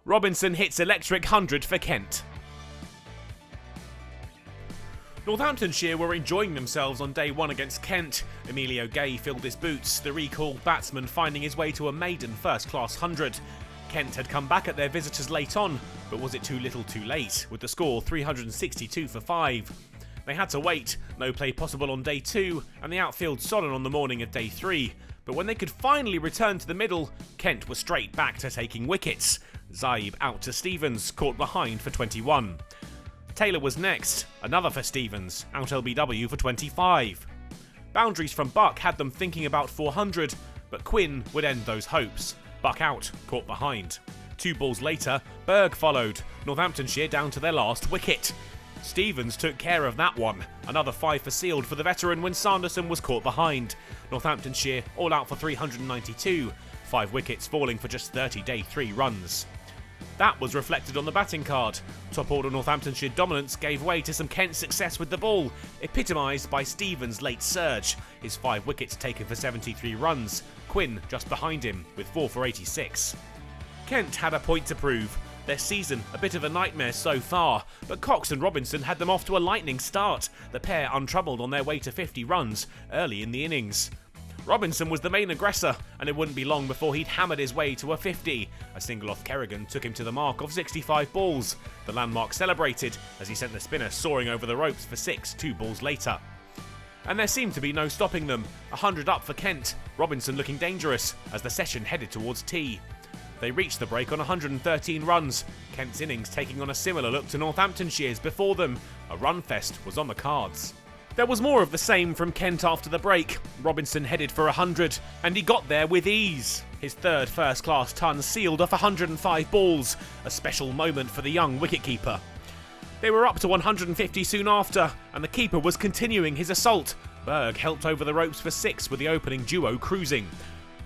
Robinson hits electric 100 for Kent. Northamptonshire were enjoying themselves on day one against Kent. Emilio Gay filled his boots, the recalled batsman finding his way to a maiden first-class 100. Kent had come back at their visitors late on, but was it too little too late, with the score 362 for 5. They had to wait, no play possible on day 2, and the outfield sodden on the morning of day 3. But when they could finally return to the middle, Kent was straight back to taking wickets. Zaib out to Stevens, caught behind for 21. Taylor was next, another for Stevens, out LBW for 25. Boundaries from Buck had them thinking about 400, but Quinn would end those hopes. Buck out, caught behind. 2 balls later, Berg followed, Northamptonshire down to their last wicket. Stevens took care of that one, another 5 for Sealed for the veteran when Sanderson was caught behind. Northamptonshire all out for 392, 5 wickets falling for just 30 day 3 runs. That was reflected on the batting card. Top order Northamptonshire dominance gave way to some Kent success with the ball, epitomised by Stevens' late surge, his 5 wickets taken for 73 runs, Quinn just behind him with 4 for 86. Kent had a point to prove. Their season a bit of a nightmare so far, but Cox and Robinson had them off to a lightning start, the pair untroubled on their way to 50 runs early in the innings. Robinson was the main aggressor, and it wouldn't be long before he'd hammered his way to a 50. A single off Kerrigan took him to the mark of 65 balls. The landmark celebrated as he sent the spinner soaring over the ropes for 6 2 balls later. And there seemed to be no stopping them. 100 up for Kent, Robinson looking dangerous as the session headed towards tea. They reached the break on 113 runs, Kent's innings taking on a similar look to Northamptonshire's before them. A run fest was on the cards. There was more of the same from Kent after the break. Robinson headed for 100, and he got there with ease. His third first-class ton sealed off 105 balls, a special moment for the young wicketkeeper. They were up to 150 soon after, and the keeper was continuing his assault. Berg helped over the ropes for 6 with the opening duo cruising.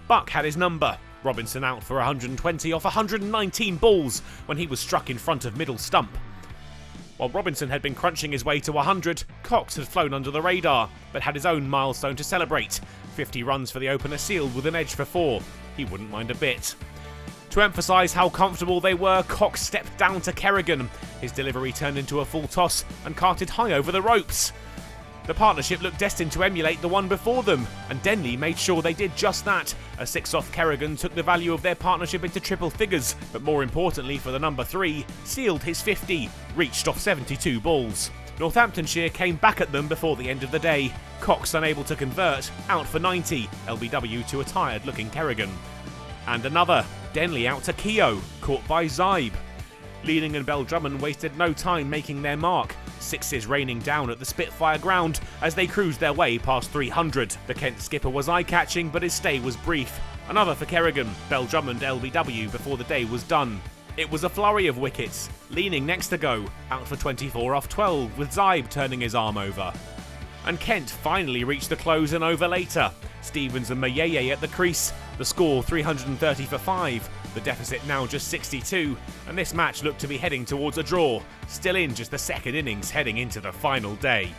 Buck had his number. Robinson out for 120 off 119 balls when he was struck in front of middle stump. While Robinson had been crunching his way to 100, Cox had flown under the radar, but had his own milestone to celebrate. 50 runs for the opener sealed with an edge for 4. He wouldn't mind a bit. To emphasise how comfortable they were, Cox stepped down to Kerrigan. His delivery turned into a full toss and carted high over the ropes. The partnership looked destined to emulate the one before them, and Denley made sure they did just that. A 6 off Kerrigan took the value of their partnership into triple figures, but more importantly for the number 3, sealed his 50, reached off 72 balls. Northamptonshire came back at them before the end of the day. Cox unable to convert, out for 90, LBW to a tired looking Kerrigan. And another, Denley out to Keogh, caught by Zaib. Leading and Beldrummond wasted no time making their mark, 6s raining down at the Spitfire ground as they cruised their way past 300. The Kent skipper was eye-catching, but his stay was brief. Another for Kerrigan, Beldrummond LBW before the day was done. It was a flurry of wickets, leaning next to go, out for 24 off 12 with Zaib turning his arm over. And Kent finally reached the close and over later. Stevens and Mayeye at the crease, the score 330 for 5. The deficit now just 62, and this match looked to be heading towards a draw, still in just the second innings heading into the final day.